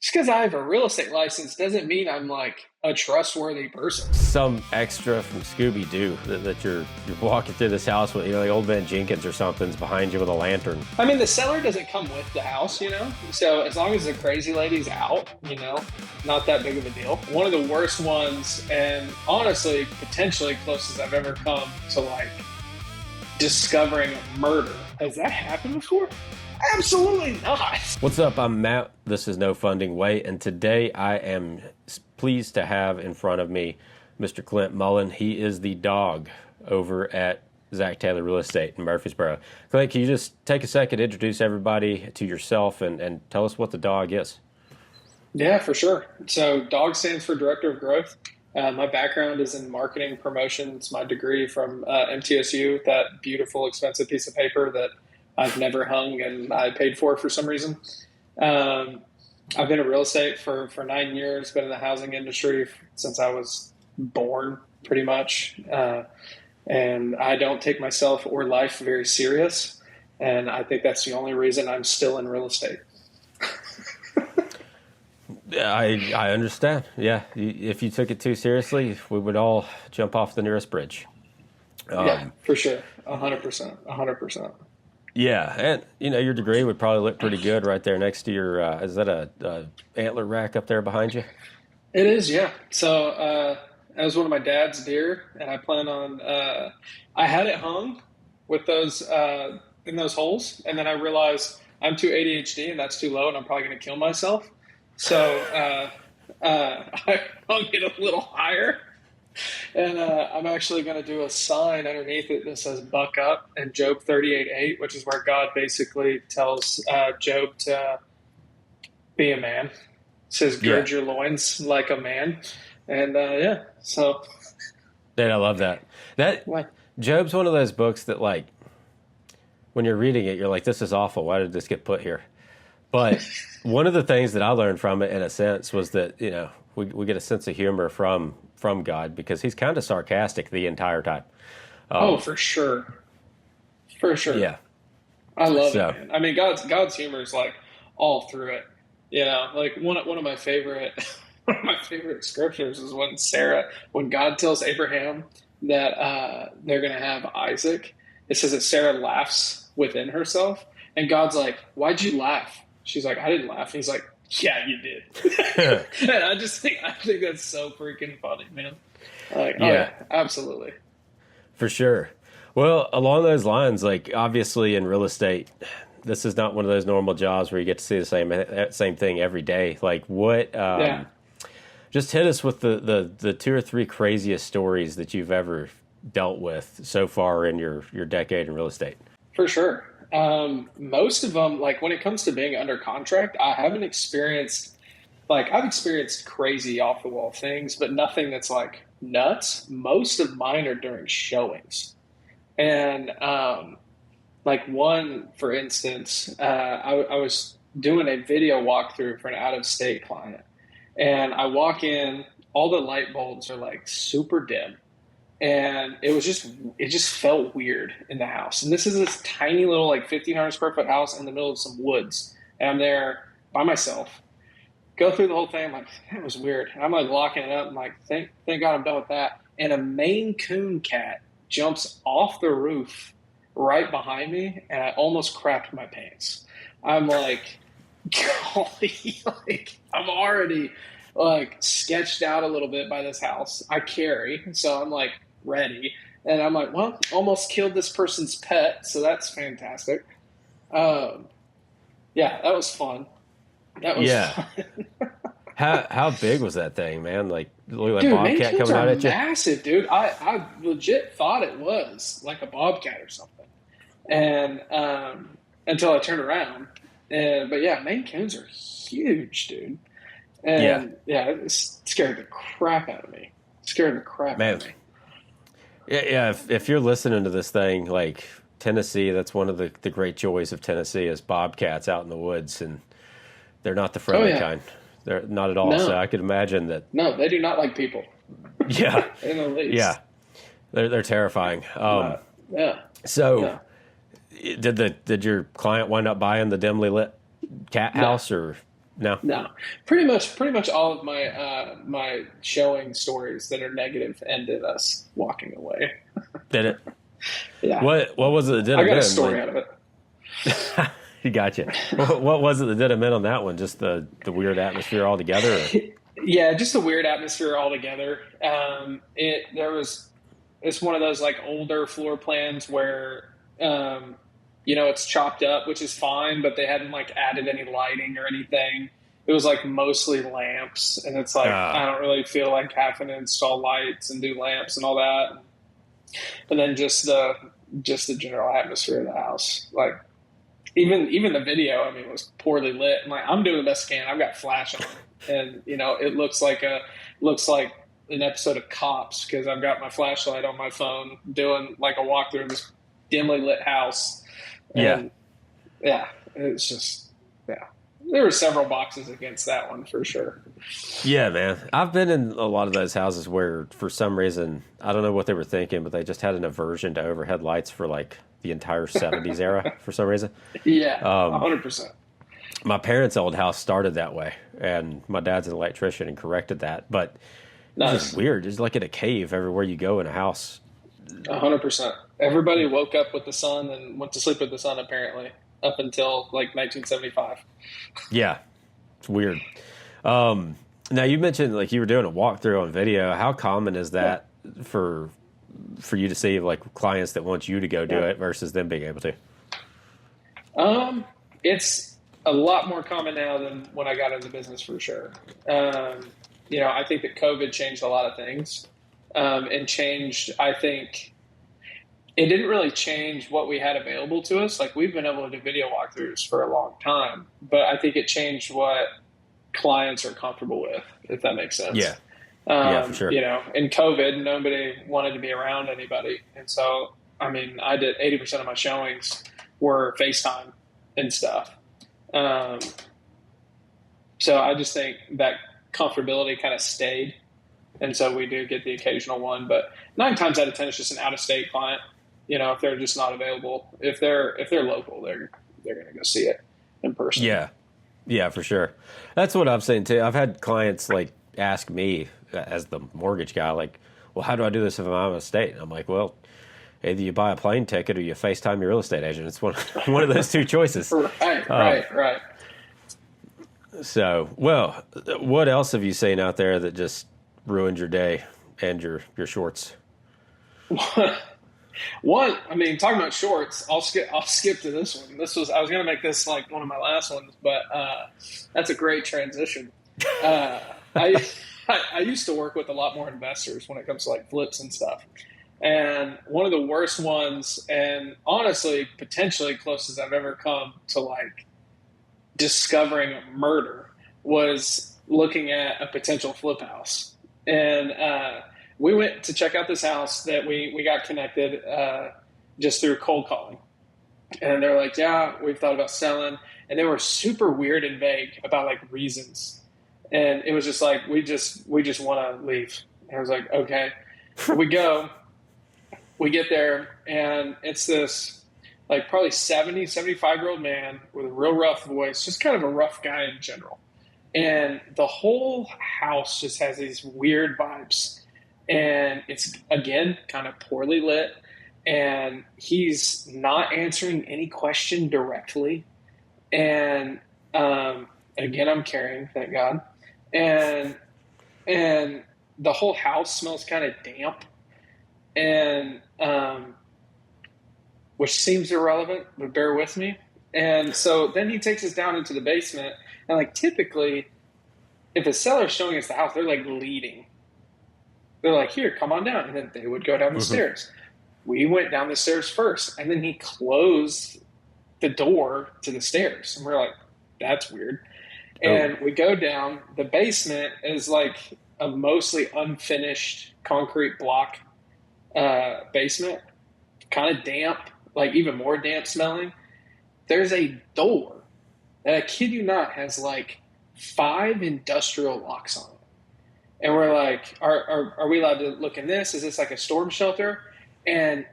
Just because I have a real estate license doesn't mean I'm like a trustworthy person. Some extra from Scooby-Doo that you're walking through this house with, like old man Jenkins or something's behind you with a lantern. I mean, the seller doesn't come with the house, So as long as the crazy lady's out, not that big of a deal. One of the worst ones, and honestly, potentially closest I've ever come to like discovering a murder. Has that happened before? Absolutely not. What's up? I'm Matt. This is No Fundin Way, and today I am pleased to have in front of me Mr. Clinton Mullen. He is the dog over at Zach Taylor Real Estate in Murfreesboro. Clint, can you just take a second to introduce everybody to yourself and tell us what the dog is? Yeah, for sure. So DOG stands for Director of Growth. My background is in marketing promotions. My degree from MTSU, that beautiful, expensive piece of paper that I've never hung and I paid for some reason. I've been in real estate for 9 years, been in the housing industry since I was born, pretty much. And I don't take myself or life very serious. And I think that's the only reason I'm still in real estate. I understand. Yeah. If you took it too seriously, we would all jump off the nearest bridge. Yeah, for sure. 100%. Yeah, and your degree would probably look pretty good right there next to your. Is that a antler rack up there behind you? It is, yeah. So that was one of my dad's deer, and I plan on. I had it hung with those in those holes, and then I realized I'm too ADHD, and that's too low, and I'm probably going to kill myself. So I hung it a little higher. And I'm actually going to do a sign underneath it that says "Buck Up" and Job 38:8, which is where God basically tells Job to be a man. It says, "Gird your loins like a man," and so. Dude, I love that. What? Job's one of those books that, like, when you're reading it, you're like, "This is awful. Why did this get put here?" But one of the things that I learned from it, in a sense, was that we get a sense of humor from God, because he's kind of sarcastic the entire time. For sure. For sure. Yeah. I love it, man. I mean, God's humor is like all through it. Like one of my favorite scriptures is when God tells Abraham that they're going to have Isaac. It says that Sarah laughs within herself, and God's like, "Why'd you laugh?" She's like, "I didn't laugh." And he's like, "Yeah, you did." And I think that's so freaking funny, man. Like, yeah. Oh, yeah, absolutely. For sure. Well, along those lines, like, obviously in real estate, this is not one of those normal jobs where you get to see the same thing every day. Like, what? Just hit us with the 2 or 3 craziest stories that you've ever dealt with so far in your decade in real estate. For sure. Most of them, like when it comes to being under contract, I haven't experienced, I've experienced crazy off the wall things, but nothing that's like nuts. Most of mine are during showings. And, one, for instance, I was doing a video walkthrough for an out-of-state client, and I walk in, all the light bulbs are like super dim. And it just felt weird in the house. And this is this tiny little 1,500 square foot house in the middle of some woods. And I'm there by myself. Go through the whole thing. I'm like, that was weird. And I'm like locking it up. I'm like, thank God I'm done with that. And a Maine Coon cat jumps off the roof right behind me, and I almost crapped my pants. I'm like, golly, I'm already sketched out a little bit by this house I carry. So I'm like, ready, and I'm like, well, almost killed this person's pet, so that's fantastic. That was fun. Fun. How big was that thing, man? Like, look like dude, bobcat coming out at you? Massive, dude. I legit thought it was like a bobcat or something, and until I turned around, but yeah, Maine Coons are huge, dude. And it scared the crap out of me. Out of me. Yeah. If you're listening to this thing, like Tennessee, that's one of the great joys of Tennessee is bobcats out in the woods, and they're not the friendly kind. They're not at all. No. So I could imagine that. No, they do not like people. Yeah. In the least. Yeah. They're terrifying. So did your client wind up buying the dimly lit cat house or? No? No, pretty much all of my my showing stories that are negative ended us walking away. Did it? Yeah, What was it that did I them got a in? story out of it. You gotcha. What was it that did them in on that one? Just the weird atmosphere altogether? Or? Yeah, just a weird atmosphere altogether. It's one of those like older floor plans where it's chopped up, which is fine, but they hadn't like added any lighting or anything. It was like mostly lamps, and it's like I don't really feel like having to install lights and do lamps and all that. And then just the general atmosphere of the house, like even the video, I mean, was poorly lit. I'm doing the best I can. I've got flash on, and it looks like an episode of Cops because I've got my flashlight on my phone doing like a walkthrough of this dimly lit house. And yeah, it's just there were several boxes against that one for sure. Yeah, man. I've been in a lot of those houses where for some reason, I don't know what they were thinking, but they just had an aversion to overhead lights for like the entire 70s era for some reason. Yeah, 100%. My parents' old house started that way, and my dad's an electrician and corrected that. But Nice. it's just weird. It's like in a cave everywhere you go in a house. 100%. Everybody woke up with the sun and went to sleep with the sun, apparently, up until like 1975. Yeah, it's weird. Now you mentioned like you were doing a walkthrough on video. How common is that for you to see like clients that want you to go do it versus them being able to? It's a lot more common now than when I got into business for sure. I think that COVID changed a lot of things, and changed, I think it didn't really change what we had available to us. Like we've been able to do video walkthroughs for a long time, but I think it changed what clients are comfortable with, if that makes sense. Yeah. Yeah, for sure. In COVID, nobody wanted to be around anybody. And so, I mean, I did 80% of my showings were FaceTime and stuff. So I just think that comfortability kind of stayed. And so we do get the occasional one, but 9 times out of 10, it's just an out-of-state client. If they're just not available, if they're local, they're going to go see it in person. Yeah. Yeah, for sure. That's what I've seen too. I've had clients like ask me as the mortgage guy, like, well, how do I do this if I'm out of state? And I'm like, well, either you buy a plane ticket or you FaceTime your real estate agent. It's one of those two choices. Right. So, well, what else have you seen out there that just ruined your day and your shorts? One, I mean, talking about shorts, I'll skip to this one. I was going to make this like one of my last ones, but that's a great transition. I used to work with a lot more investors when it comes to like flips and stuff. And one of the worst ones, and honestly, potentially closest I've ever come to like discovering a murder, was looking at a potential flip house. And we went to check out this house that we got connected just through cold calling. And they're like, yeah, we've thought about selling. And they were super weird and vague about like reasons. And it was just like, we just want to leave. And I was like, okay. We get there, and it's this like probably 70, 75-year-old man with a real rough voice, just kind of a rough guy in general. And the whole house just has these weird vibes. And it's, again, kind of poorly lit. And he's not answering any question directly. And again, I'm carrying, thank God. And the whole house smells kind of damp. And which seems irrelevant, but bear with me. And so then he takes us down into the basement. And like typically, if a seller's showing us the house, they're like leading. They're like, here, come on down. And then they would go down the stairs. We went down the stairs first. And then he closed the door to the stairs. And we're like, that's weird. And we go down. The basement is like a mostly unfinished concrete block basement. Kind of damp, like even more damp smelling. There's a door that, I kid you not, has like 5 industrial locks on it. And we're like, are we allowed to look in this? Is this like a storm shelter? And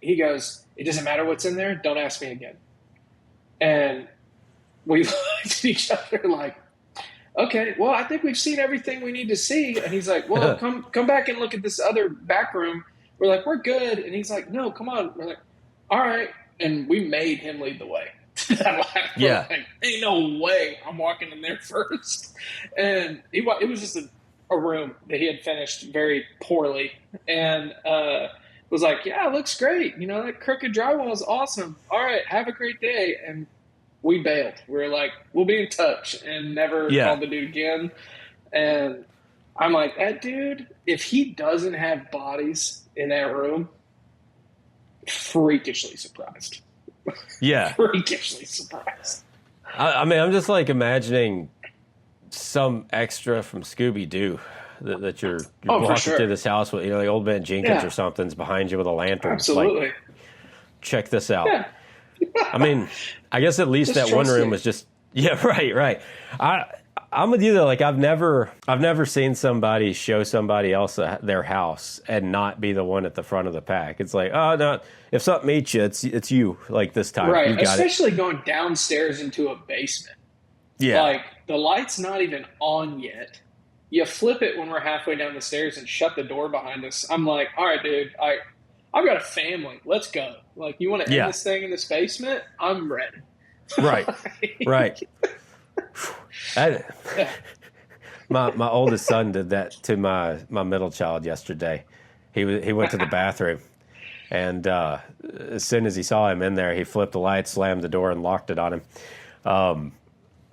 he goes, it doesn't matter what's in there. Don't ask me again. And we looked at each other like, okay, well, I think we've seen everything we need to see. And he's like, well, come back and look at this other back room. We're like, we're good. And he's like, no, come on. We're like, all right. And we made him lead the way. Yeah. Like, ain't no way I'm walking in there first. And it was just a room that he had finished very poorly. And was like, yeah, it looks great. You know, that crooked drywall is awesome. All right, have a great day. And we bailed. We were like, we'll be in touch, and never called the dude again. And I'm like, that dude, if he doesn't have bodies in that room, freakishly surprised. Yeah. Freakishly surprised. I mean, I'm just like imagining some extra from Scooby-Doo that you're walking through this house with, you know, like Old Man Jenkins or something's behind you with a lantern. Absolutely. Like, check this out. Yeah. I mean, I guess at least that one room was just, right. I'm with you though. Like I've never seen somebody show somebody else their house and not be the one at the front of the pack. It's like, oh no, if something eats you, it's you. Like this time, right? You got Especially going downstairs into a basement. Yeah, like the light's not even on yet. You flip it when we're halfway down the stairs and shut the door behind us. I'm like, all right, dude, I've got a family. Let's go. Like, you want to end this thing in this basement? I'm ready. Right. My oldest son did that to my middle child yesterday. He went to the bathroom, and as soon as he saw him in there, he flipped the light, slammed the door, and locked it on him.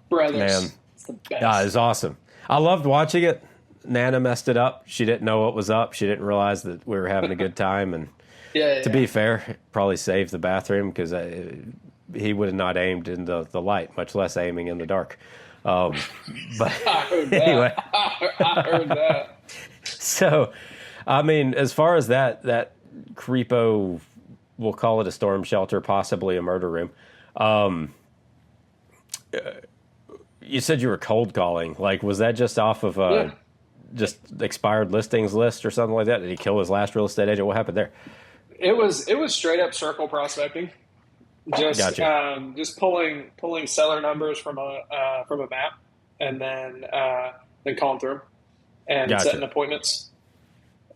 Brothers, man, it's the best. It was awesome. I loved watching it. Nana messed it up. She didn't know what was up. She didn't realize that we were having a good time. And to be fair, it probably saved the bathroom because he would have not aimed in the light, much less aiming in the dark. But I heard that. Anyway. I heard that. So, I mean, as far as that creepo, we'll call it a storm shelter, possibly a murder room. You said you were cold calling. Like, was that just off of just expired listings list or something like that? Did he kill his last real estate agent? What happened there? It was straight up circle prospecting. Just Gotcha. Just pulling seller numbers from a map, and then calling through them and Gotcha. setting appointments.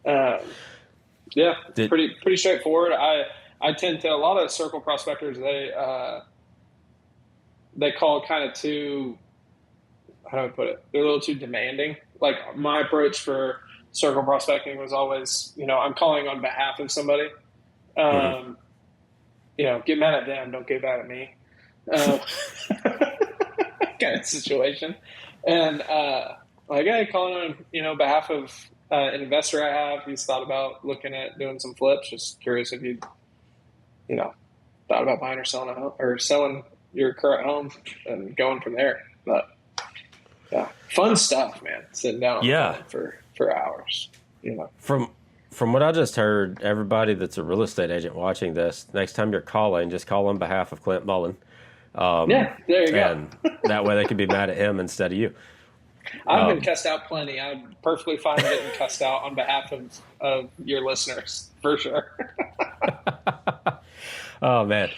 Pretty straightforward. I tend to, a lot of circle prospectors, they call kind of too, how do I put it? They're a little too demanding. Like my approach for circle prospecting was always, you know, I'm calling on behalf of somebody. You know, get mad at them, don't get mad at me. Kind of situation. And calling on, you know, behalf of an investor I have. He's thought about looking at doing some flips. Just curious if you know, thought about buying or selling a home, or selling your current home and going from there. But yeah, fun stuff, man. Sitting down on the phone for hours. You know, from what I just heard, everybody that's a real estate agent watching this, next time you're calling, just call on behalf of Clinton Mullen. There you go. And that way they can be mad at him instead of you. I've been cussed out plenty. I'm perfectly fine getting cussed out on behalf of your listeners, for sure. Oh, man.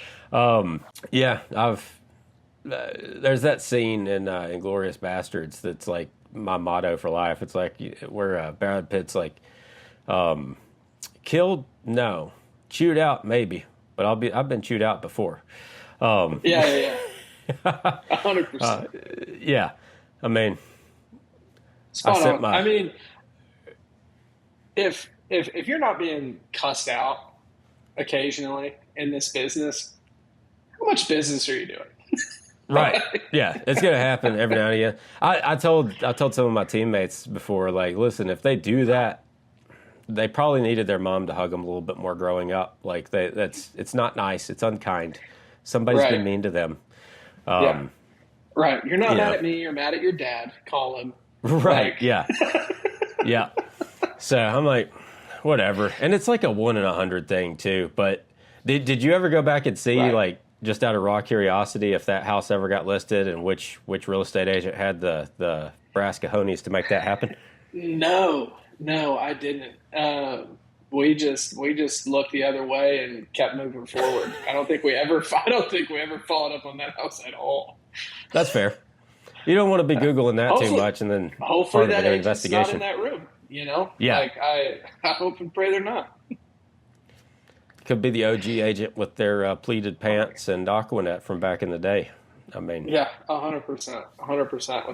There's that scene in Inglourious Bastards that's like my motto for life. It's like where Brad Pitt's like, killed? No. Chewed out? Maybe. But I've been chewed out before. 100%. Yeah. I mean, spot on. I mean, if you're not being cussed out occasionally in this business, how much business are you doing? Right. Yeah. It's going to happen every now and again. I told some of my teammates before, like, listen, if they do that, they probably needed their mom to hug them a little bit more growing up. Like it's not nice. It's unkind. Somebody's been mean to them. Right. You're not mad at me. You're mad at your dad. Call him. Right. Yeah. Yeah. So I'm like, whatever. And it's like a 1 in 100 thing too. But did you ever go back and see, like, just out of raw curiosity, if that house ever got listed and which real estate agent had the brass cojones to make that happen? No, I didn't. We just looked the other way and kept moving forward. I don't think we ever followed up on that house at all. That's fair. You don't want to be Googling that too much, and then hopefully part of that an agent's not in investigation. that room. Yeah. Like I hope and pray they're not. Could be the OG agent with their pleated pants and Aquanet from back in the day. I mean, yeah, 100%, with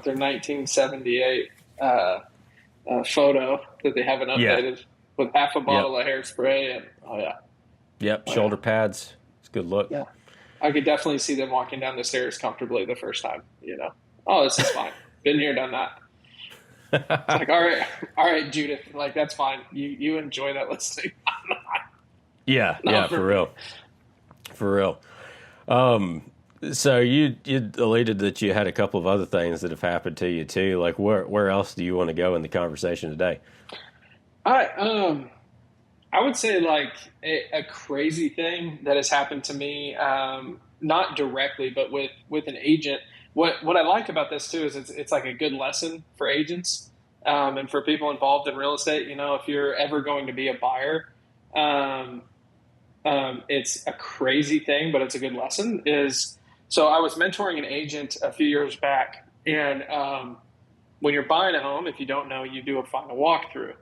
their 1978 photo that they haven't updated with half a bottle of hairspray and shoulder pads. It's a good look. Yeah, I could definitely see them walking down the stairs comfortably the first time. Oh, this is fine. Been here, done that. It's like, all right, Judith. Like, that's fine. You enjoy that listing. For real. So you alluded that you had a couple of other things that have happened to you too. Like, where else do you want to go in the conversation today? I would say like a crazy thing that has happened to me, not directly, but with an agent. What I like about this too is it's like a good lesson for agents, and for people involved in real estate. If you're ever going to be a buyer, it's a crazy thing, but it's a good lesson. So I was mentoring an agent a few years back, and when you're buying a home, if you don't know, you do a final walkthrough.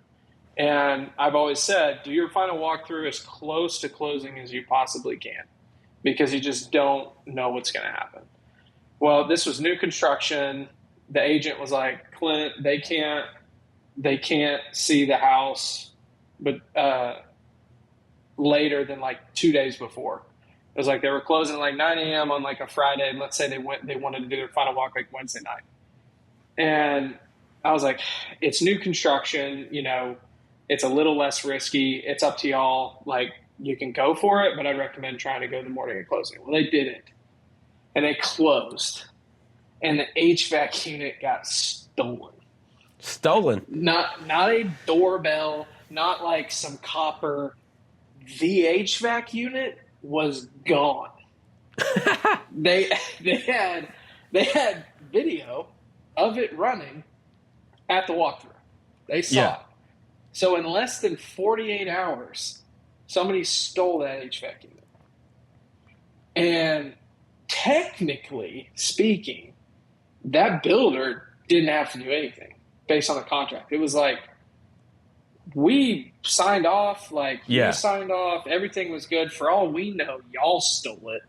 And I've always said, do your final walkthrough as close to closing as you possibly can, because you just don't know what's going to happen. Well, this was new construction. The agent was like, Clint, they can't see the house, but later than like 2 days before. It was like they were closing at like 9 a.m. on like a Friday, and let's say they wanted to do their final walk like Wednesday night. And I was like, it's new construction, it's a little less risky. It's up to y'all. Like, you can go for it, but I'd recommend trying to go the morning of closing. Well, they didn't. And they closed. And the HVAC unit got stolen. Stolen? Not a doorbell, not like some copper. The HVAC unit was gone. They had video of it running at the walkthrough. They saw it. So in less than 48 hours, somebody stole that HVAC unit. And technically speaking, that builder didn't have to do anything based on the contract. It was like, we signed off, we signed off, everything was good. For all we know, y'all stole it.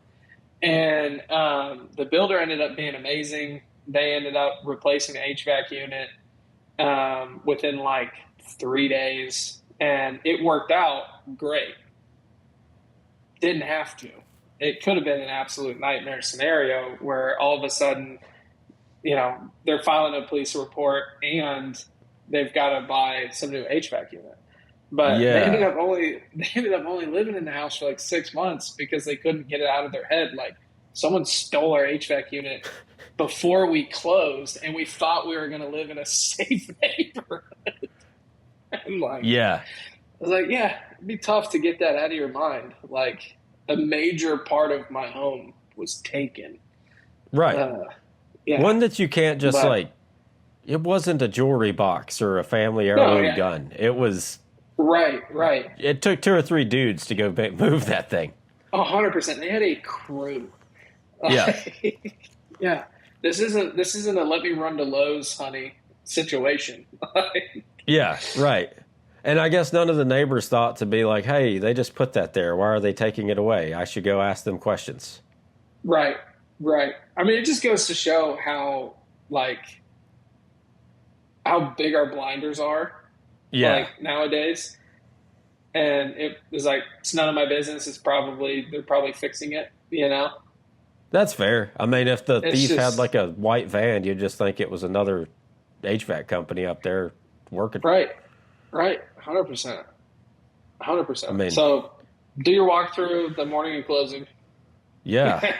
And the builder ended up being amazing. They ended up replacing the HVAC unit within like 3 days, and it worked out great. Didn't have to. It could have been an absolute nightmare scenario where all of a sudden, they're filing a police report and they've got to buy some new HVAC unit. But they ended up only living in the house for like 6 months because they couldn't get it out of their head. Like, someone stole our HVAC unit before we closed, and we thought we were going to live in a safe neighborhood. And I was like, it'd be tough to get that out of your mind. Like, a major part of my home was taken. Right. One that you can't just it wasn't a jewelry box or a family heirloom gun. It was. Right. It took 2 or 3 dudes to go move that thing. 100%. They had a crew. Yeah. This isn't a let me run to Lowe's, honey, situation. Yeah, right. And I guess none of the neighbors thought to be like, hey, they just put that there. Why are they taking it away? I should go ask them questions. Right. I mean, it just goes to show how big our blinders are. Nowadays. And it was like, it's none of my business. They're probably fixing it, That's fair. I mean, if the thief had like a white van, you'd just think it was another HVAC company up there working. Right. 100%. I mean, so do your walkthrough the morning of closing. Yeah.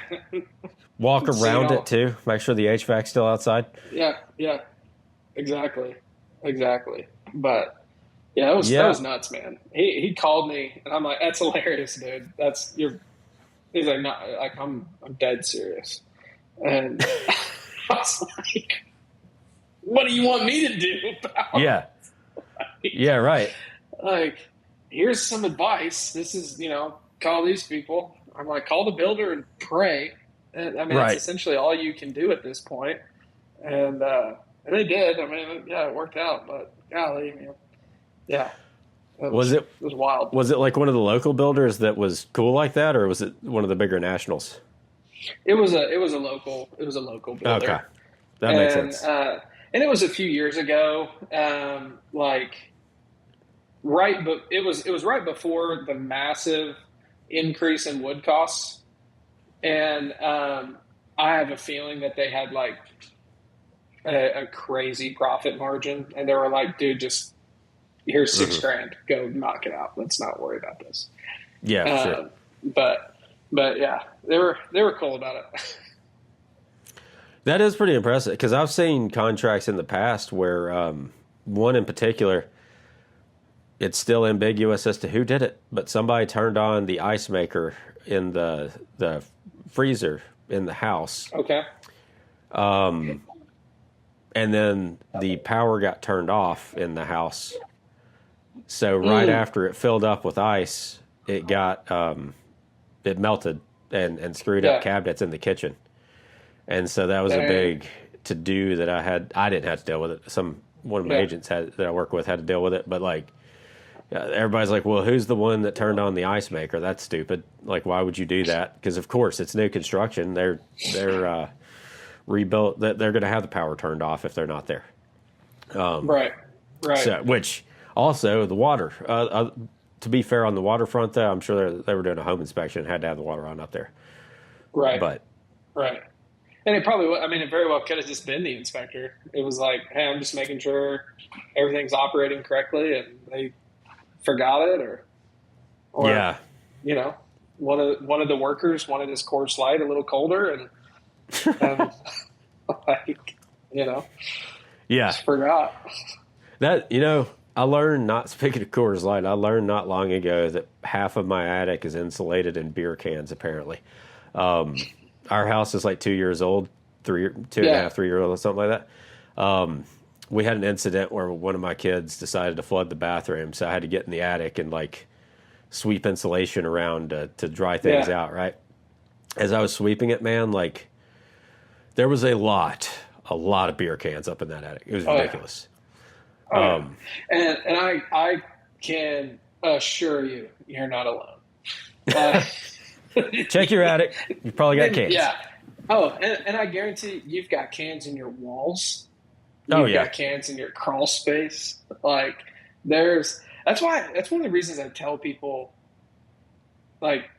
Walk around it too. Make sure the HVAC's still outside. Yeah. Exactly. But that was nuts, man. He called me and I'm like, that's hilarious, dude. He's like, no, like I'm dead serious. And I was like, what do you want me to do about it? Yeah, right. Like, here's some advice. This is, call these people. I'm like, call the builder and pray. I mean, That's essentially all you can do at this point. and they did. I mean, yeah, it worked out, but golly, man, yeah, it was wild. Was it like one of the local builders that was cool like that, or was it one of the bigger nationals? It was a local builder. Okay, that makes sense. And it was a few years ago, but it was right before the massive increase in wood costs, and I have a feeling that they had like a crazy profit margin, and they were like, "Dude, just here's $6,000, go knock it out. Let's not worry about this." Yeah, sure. But yeah, they were cool about it. That is pretty impressive because I've seen contracts in the past where one in particular, it's still ambiguous as to who did it, but somebody turned on the ice maker in the freezer in the house. Okay. And then the power got turned off in the house. So right after it filled up with ice, it got it melted and screwed up cabinets in the kitchen. And so that was a big to do that I didn't have to deal with it. One of my agents that I work with had to deal with it, but like everybody's like, well, who's the one that turned on the ice maker? That's stupid. Like, why would you do that? Because of course it's new construction. They're rebuilt. They're going to have the power turned off if they're not there. Right. So, which also the water. To be fair on the waterfront, though, I'm sure they were doing a home inspection and had to have the water on up there. Right. But right. And it probably, it very well could have just been the inspector. It was like, hey, I'm just making sure everything's operating correctly, and they forgot it, or yeah, one of the workers wanted his Coors Light a little colder, and just forgot. That I learned speaking of Coors Light, I learned not long ago that half of my attic is insulated in beer cans. Apparently. Our house is like 2 years old, 2.5, 3 years old, or something like that. We had an incident where one of my kids decided to flood the bathroom, so I had to get in the attic and like sweep insulation around to dry things out. Right, as I was sweeping it, man, like there was a lot of beer cans up in that attic. It was ridiculous. And I can assure you, you're not alone. Check your attic. You probably got cans. Yeah. Oh, and I guarantee you've got cans in your walls. You've got cans in your crawl space. Like that's one of the reasons I tell people, like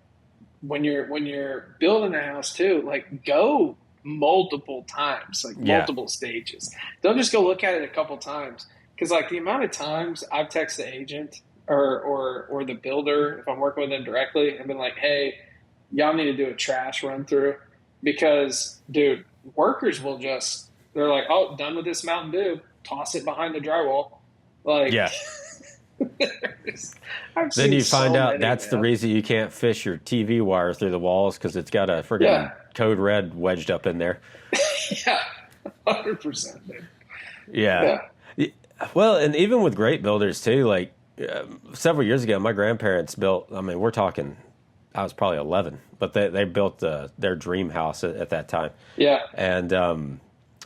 when you're building a house too, like go multiple times, like multiple stages. Don't just go look at it a couple times. Because like the amount of times I've texted the agent or the builder, if I'm working with them directly, and been like, hey, y'all need to do a trash run through, because dude, workers will they're like, oh, done with this Mountain Dew, toss it behind the drywall. Like, then you find out that's the reason you can't fish your TV wire through the walls, because it's got a friggin' code red wedged up in there. 100%. Dude. Yeah. Well, and even with great builders too, like several years ago, my grandparents built, we're talking, I was probably 11, but they built their dream house at that time. Yeah. And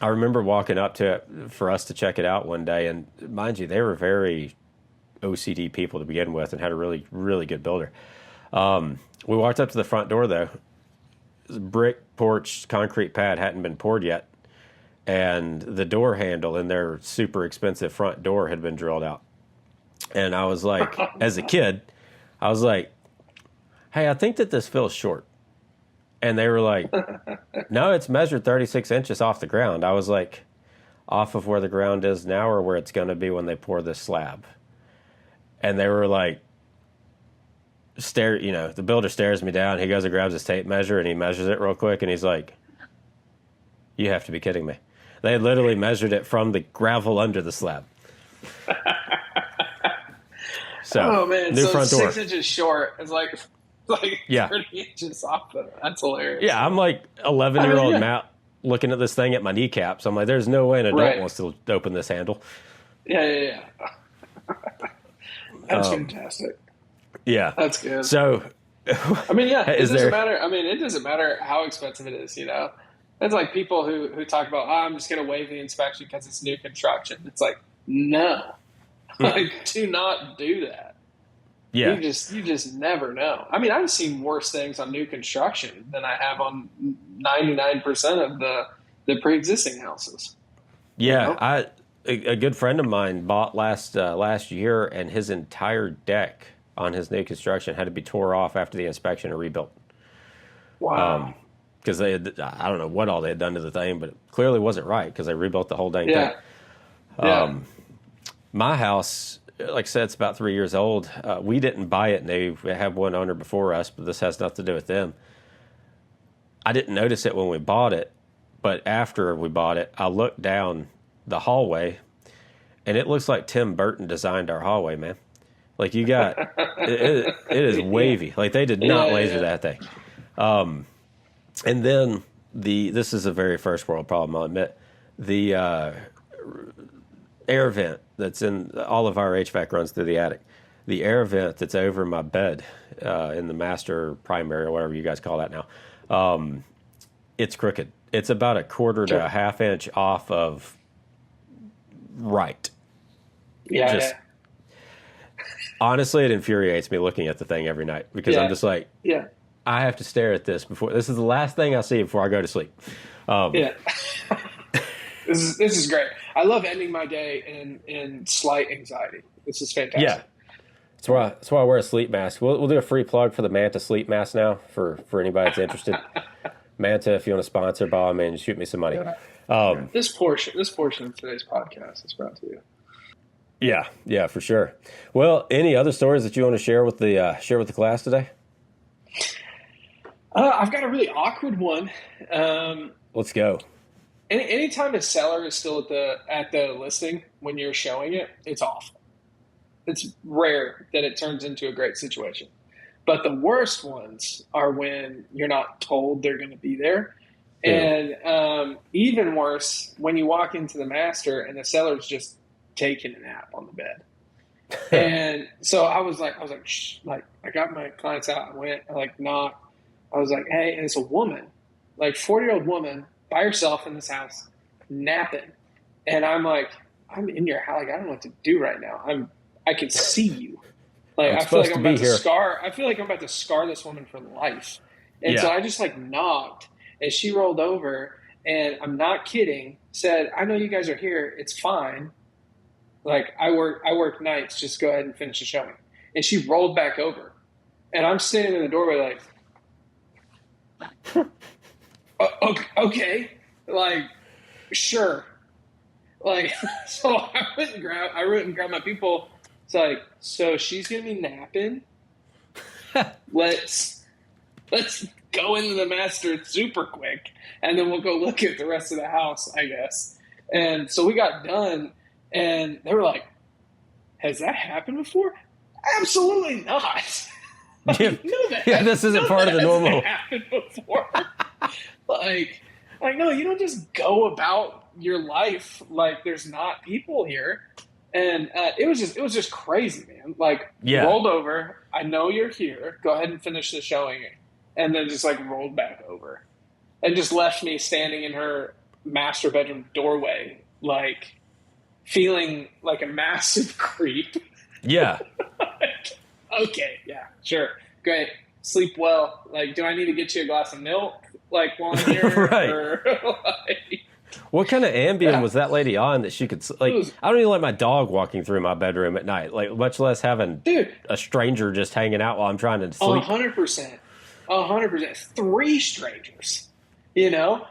I remember walking up to it for us to check it out one day. And mind you, they were very OCD people to begin with and had a really, really good builder. We walked up to the front door, though. Brick porch, concrete pad hadn't been poured yet. And the door handle in their super expensive front door had been drilled out. And I was like, as a kid, I was like, hey, I think that this feels short. And they were like, no, it's measured 36 inches off the ground. I was like, off of where the ground is now or where it's going to be when they pour this slab? And they were like, the builder stares me down. He goes and grabs his tape measure and he measures it real quick. And he's like, you have to be kidding me. They literally measured it from the gravel under the slab. So, oh man, new so front door. 6 inches short is like 30 inches off of it. That's hilarious. Yeah, I'm like 11-year-old Matt looking at this thing at my kneecaps. I'm like, there's no way an adult wants to open this handle. Yeah. That's fantastic. Yeah. That's good. So, it doesn't matter. It doesn't matter how expensive it is, It's like people who talk about, oh, I'm just going to waive the inspection because it's new construction. It's like, no, like, do not do that. Yeah. You just never know. I mean, I've seen worse things on new construction than I have on 99% of the pre-existing houses. Yeah. A good friend of mine bought last year, and his entire deck on his new construction had to be tore off after the inspection and rebuilt. Wow. Because I don't know what all they had done to the thing, but it clearly wasn't right because they rebuilt the whole dang thing. My house, like I said, it's about 3 years old. We didn't buy it, and they have one owner before us, but this has nothing to do with them. I didn't notice it when we bought it, but after we bought it, I looked down the hallway, and it looks like Tim Burton designed our hallway, man. Like, you got it is wavy. Like, they did not laser that thing. And then this is a very first world problem, I'll admit. The air vent that's in all of our HVAC runs through the attic. The air vent that's over my bed in the master primary or whatever you guys call that now, it's crooked. It's about a quarter to a half inch off of right. Yeah. Honestly, it infuriates me looking at the thing every night because I'm just like, I have to stare at this before. This is the last thing I see before I go to sleep. This is great. I love ending my day in slight anxiety. This is fantastic. Yeah. That's why I wear a sleep mask. We'll do a free plug for the Manta sleep mask now for anybody that's interested. Manta, if you want to sponsor, by all means, shoot me some money. This portion of today's podcast is brought to you. Yeah, for sure. Well, any other stories that you want to share with the class today? I've got a really awkward one. Let's go. Anytime a seller is still at the listing when you're showing it, it's awful. It's rare that it turns into a great situation. But the worst ones are when you're not told they're going to be there. Yeah. And even worse, when you walk into the master and the seller's just taking a nap on the bed. And so I was like, shh, like, I got my clients out. I went, I knocked. I was like, hey, and it's a woman, like 40-year-old woman by herself in this house, napping. And I'm like, I'm in your house. Like, I don't know what to do right now. I can see you. Like, I feel like I'm about to scar this woman for life. And so I just knocked, and she rolled over, and I'm not kidding, said, I know you guys are here. It's fine. Like, I work nights. Just go ahead and finish the showing. And she rolled back over. And I'm standing in the doorway like, okay, like, sure. Like, so I went and grabbed my people. It's like, so she's going to be napping. Let's go into the master super quick, and then we'll go look at the rest of the house, I guess. And so we got done, and they were like, has that happened before? Absolutely not. This isn't part of the normal. Happened before. like, no, you don't just go about your life like there's not people here. And it was just crazy, man. Like, rolled over. I know you're here. Go ahead and finish the showing. And then just rolled back over, and just left me standing in her master bedroom doorway, like, feeling like a massive creep. Yeah. Okay. Yeah. Sure. Great. Sleep well. Like, do I need to get you a glass of milk? Like, while I'm here? Right. Or, what kind of Ambien was that lady on that she could, I don't even like my dog walking through my bedroom at night, like, much less having a stranger just hanging out while I'm trying to sleep. 100%. 100%. 3 strangers, you know?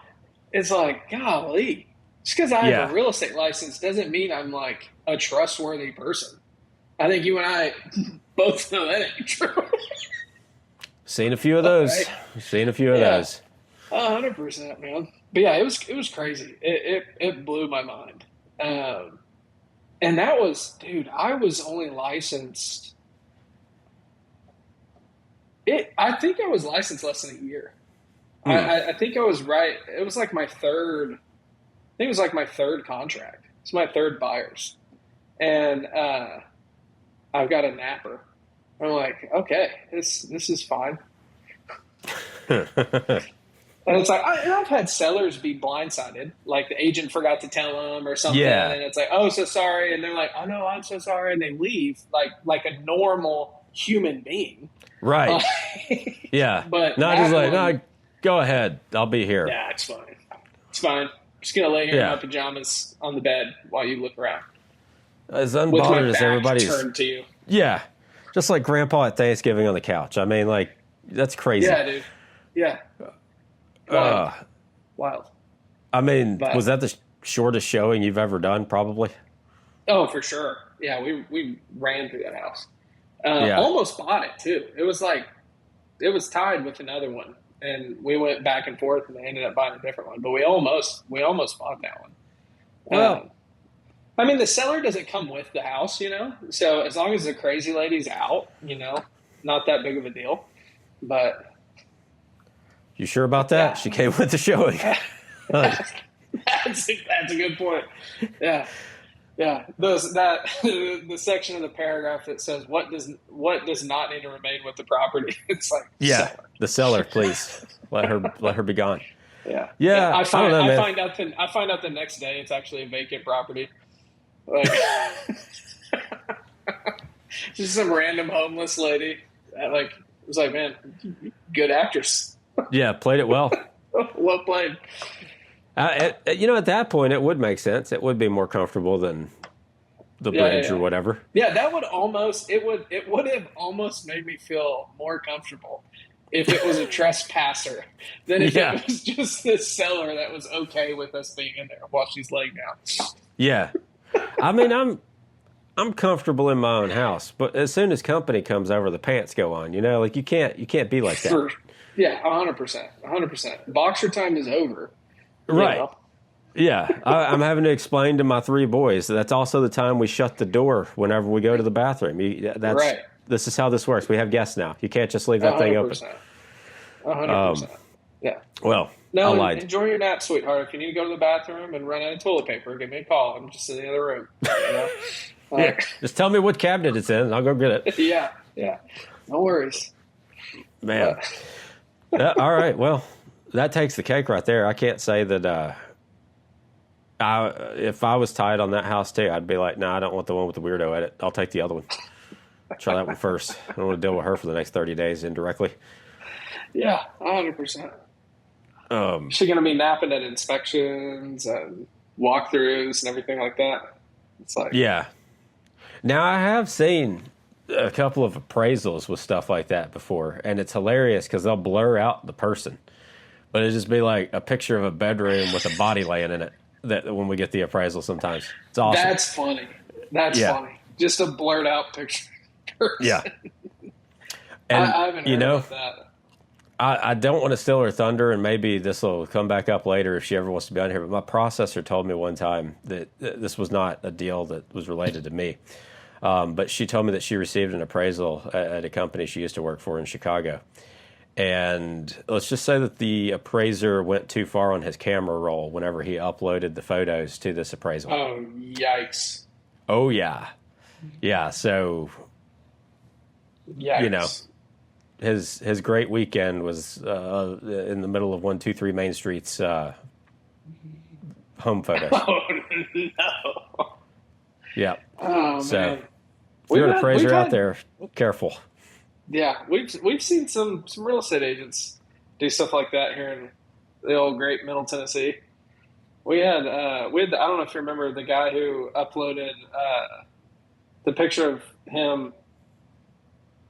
It's like, golly. Just because I have a real estate license doesn't mean I'm, like, a trustworthy person. I think you and I both know that ain't true. Seen a few of those. Right. Seen a few of those. 100%, man. But yeah, it was crazy. It blew my mind. And that was, dude, I was only licensed. I think I was licensed less than a year. I think I was right. It was like my third. I think it was like my third contract. It's my third buyers, and I've got a napper. I'm like, okay, this is fine. And it's like, and I've had sellers be blindsided, like the agent forgot to tell them or something, Yeah. and it's like, oh, so sorry, and they're like, oh no, I'm so sorry, and they leave like a normal human being, Right? Yeah, but not just like, no, go ahead, I'll be here. Yeah, it's fine. It's fine. I'm just gonna lay here in my pajamas on the bed while you look around. As unbothered as everybody's turned to you. Yeah, just like Grandpa at Thanksgiving on the couch. I mean, like, that's crazy. Yeah, dude. Yeah. Wild. I mean, was that the shortest showing you've ever done? Probably. Oh, for sure. Yeah, we ran through that house. Almost bought it too. It was tied with another one, and we went back and forth, and they ended up buying a different one. But we almost bought that one. Well, I mean, the seller doesn't come with the house, So as long as the crazy lady's out, not that big of a deal. But you sure about that? Yeah. She came with the showing. That's a good point. Yeah. Yeah. The section of the paragraph that says what does not need to remain with the property. It's like, seller. The seller, please let her be gone. Yeah. Yeah. I find out the next day it's actually a vacant property. Like just some random homeless lady. It was like, man, good actress. Yeah, played it well. Well played. At that point, it would make sense. It would be more comfortable than the bridge or whatever. Yeah, that would it would have almost made me feel more comfortable if it was a trespasser than if it was just this seller that was okay with us being in there while she's laying down. Yeah. I mean, I'm comfortable in my own house, but as soon as company comes over, the pants go on. Like you can't be like that. 100%. Boxer time is over. Right. Yeah. I'm having to explain to my 3 boys that's also the time we shut the door whenever we go to the bathroom. Right. This is how this works. We have guests now. You can't just leave that 100%. thing open. 100%. Yeah. Well, no, I lied. Enjoy your nap, sweetheart. If you need to go to the bathroom and run out of toilet paper, give me a call. I'm just in the other room. Yeah. Just tell me what cabinet it's in, and I'll go get it. Yeah. No worries. Man. All right. Well, that takes the cake right there. I can't say that if I was tied on that house too, I'd be like, no, I don't want the one with the weirdo at it. I'll take the other one. Try that one first. I don't want to deal with her for the next 30 days indirectly. Yeah, 100%. Is she going to be napping at inspections and walkthroughs and everything like that? It's like, yeah. Now, I have seen a couple of appraisals with stuff like that before, and it's hilarious because they'll blur out the person, but it'll just be like a picture of a bedroom with a body laying in it. That when we get the appraisal, sometimes it's awesome. That's funny. Funny. Just a blurred out picture. Yeah. And I haven't heard about that. I don't want to steal her thunder, and maybe this will come back up later if she ever wants to be on here. But my processor told me one time that this was not a deal that was related to me. But she told me that she received an appraisal at a company she used to work for in Chicago. And let's just say that the appraiser went too far on his camera roll whenever he uploaded the photos to this appraisal. Oh, yikes. Oh, yeah. Yeah, so, yikes. His great weekend was in the middle of 123 Main Street's home photos. Oh, no. Yeah. Oh, so, man. If you're an appraiser out there, careful. Yeah, we've seen some real estate agents do stuff like that here in the old great Middle Tennessee. We had I don't know if you remember the guy who uploaded the picture of him.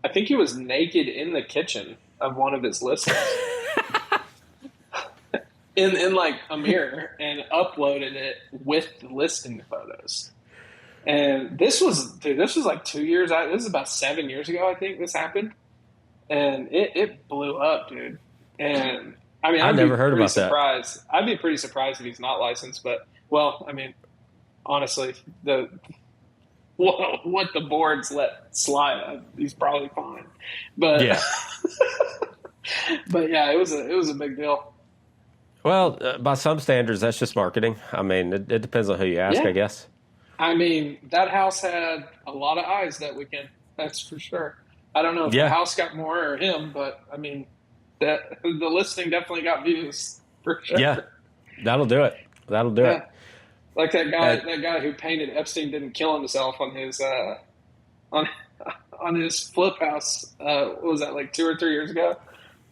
I think he was naked in the kitchen of one of his listings in like a mirror, and uploaded it with the listing photos. And this was like 2 years out. This is about 7 years ago, I think this happened. And it blew up, dude. And I mean, I've never heard about that. I'd be pretty surprised if he's not licensed, but well, I mean, honestly, what the boards let slide, he's probably fine. But yeah. But yeah, it was a big deal. Well, by some standards, that's just marketing. I mean, it depends on who you ask, I guess. I mean, that house had a lot of eyes that weekend. That's for sure. I don't know if the house got more or him, but I mean, that the listing definitely got views for sure. Yeah, that'll do it. That'll do it. Like that guy who painted Epstein didn't kill himself on his on on his flip house. What was that, like 2 or 3 years ago? Do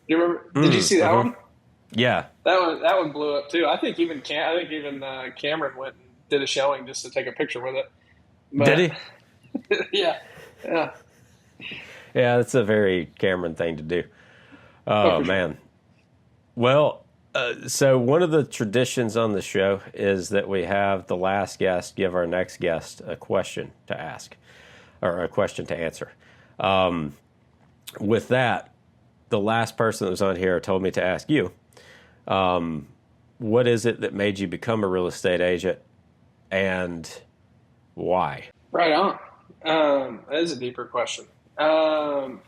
you remember? Did you see that one? Yeah, that one blew up too. I think even Cameron went and did a showing just to take a picture with it. But, did he? Yeah. Yeah, that's a very Cameron thing to do. Oh, man. Well, so one of the traditions on the show is that we have the last guest give our next guest a question to ask or a question to answer. With that, the last person that was on here told me to ask you, what is it that made you become a real estate agent and why? Right on. That is a deeper question. I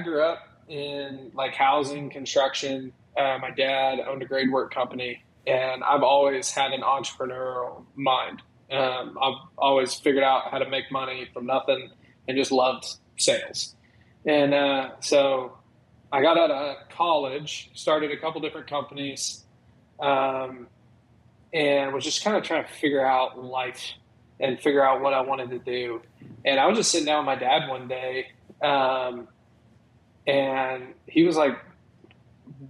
grew up in like housing, construction. My dad owned a grade work company, and I've always had an entrepreneurial mind. I've always figured out how to make money from nothing and just loved sales. And so I got out of college, started a couple different companies, and was just kind of trying to figure out life and figure out what I wanted to do. And I was just sitting down with my dad one day, and he was like,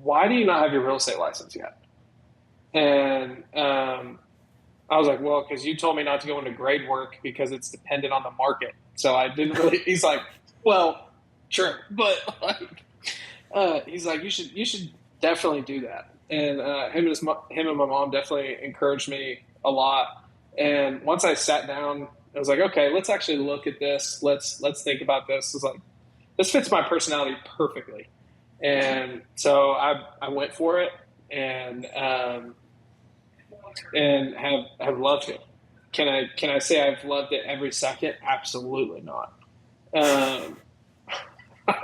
"Why do you not have your real estate license yet?" And I was like, "Well, because you told me not to go into grade work because it's dependent on the market." So I didn't really. He's like, "Well, sure," but like, he's like, "You should definitely do that." And him and my mom definitely encouraged me a lot. And once I sat down, I was like, "Okay, let's actually look at this. Let's think about this." I was like, "This fits my personality perfectly." And so I went for it and have loved it. Can I say I've loved it every second? Absolutely not. I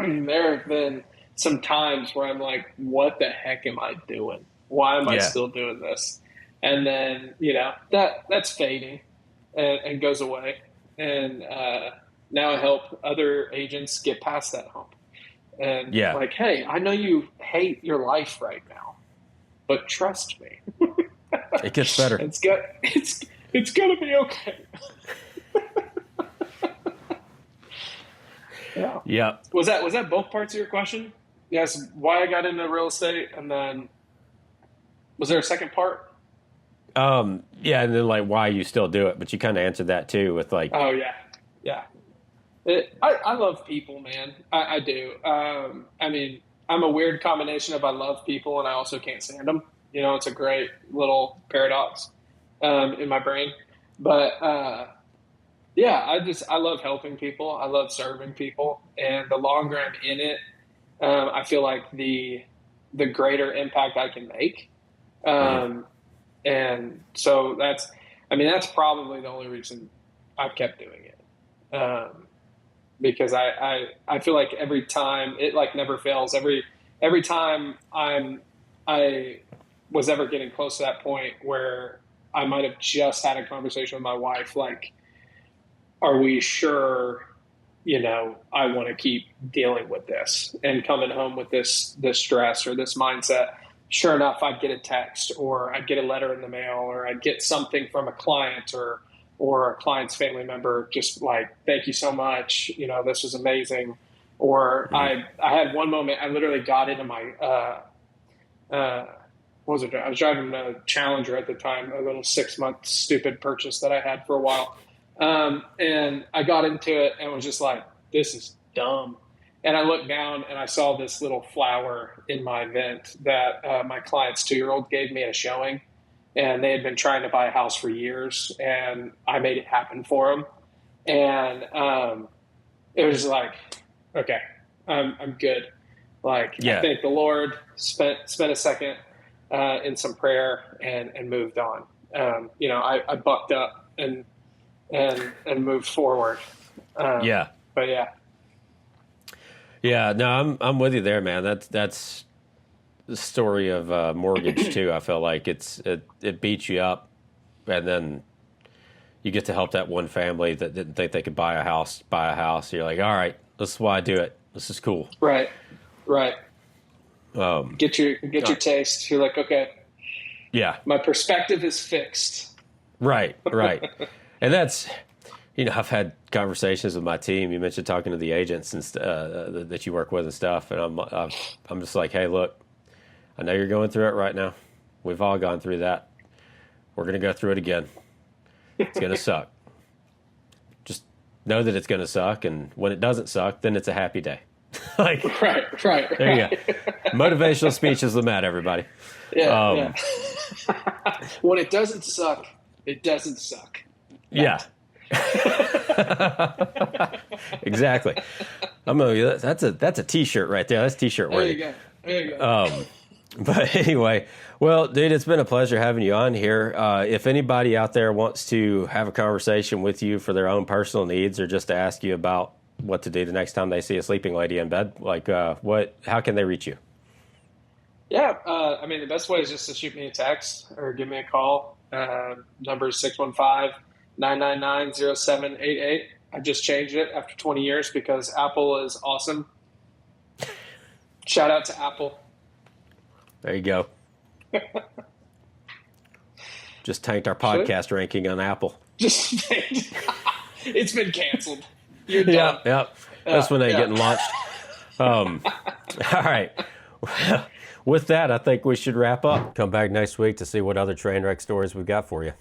mean, there have been some times where I'm like, what the heck am I doing? Why am I still doing this? And then, that's fading and goes away. And now I help other agents get past that hump. And like, hey, I know you hate your life right now, but trust me. It gets better. It's gonna be okay. Yeah. Was that both parts of your question? Yes. Why I got into real estate, and then was there a second part? Yeah, and then like why you still do it, but you kind of answered that too with like, oh yeah. I love people, man. I do. I mean, I'm a weird combination of I love people and I also can't stand them. It's a great little paradox in my brain. But I love helping people. I love serving people, and the longer I'm in it, I feel like the greater impact I can make. And so that's probably the only reason I've kept doing it. Because I feel like every time it like never fails. Every time I was ever getting close to that point where I might have just had a conversation with my wife, like, are we sure, I want to keep dealing with this and coming home with this stress or this mindset? Sure enough, I'd get a text or I'd get a letter in the mail or I'd get something from a client or a client's family member, just like, thank you so much. This was amazing. Or I had one moment, I literally got into my, what was it? I was driving a Challenger at the time, a little 6-month stupid purchase that I had for a while. And I got into it and was just like, this is dumb. And I looked down and I saw this little flower in my vent that my client's 2-year-old gave me at a showing. And they had been trying to buy a house for years, and I made it happen for them. And it was like, okay, I'm good. Like, I thank the Lord, spent a second in some prayer and moved on. I bucked up and moved forward. But yeah. Yeah, no, I'm with you there, man. That's the story of mortgage too. I feel like it beats you up, and then you get to help that one family that didn't think they could buy a house. You're like, all right, this is why I do it. This is cool. Right. Get your taste. You're like, okay, yeah, my perspective is fixed. Right. And that's, I've had conversations with my team. You mentioned talking to the agents and that you work with and stuff, and I'm just like, hey, look, I know you're going through it right now. We've all gone through that. We're going to go through it again. It's going to suck. Just know that it's going to suck, and when it doesn't suck, then it's a happy day. Right. There you go. Motivational speeches with Matt, everybody. Yeah. When it doesn't suck, it doesn't suck. Matt. Yeah. Exactly. That's a t-shirt right there. That's t-shirt worthy. There you go. But anyway, well, dude, it's been a pleasure having you on here. If anybody out there wants to have a conversation with you for their own personal needs, or just to ask you about what to do the next time they see a sleeping lady in bed, like how can they reach you? Yeah, the best way is just to shoot me a text or give me a call. Number is 615-999-0788. I just changed it after 20 years because Apple is awesome. Shout out to Apple. There you go. Just tanked our podcast ranking on Apple. It's been canceled. You're done. Yeah. That's when they getting launched. All right. With that, I think we should wrap up. Come back next week to see what other train wreck stories we've got for you.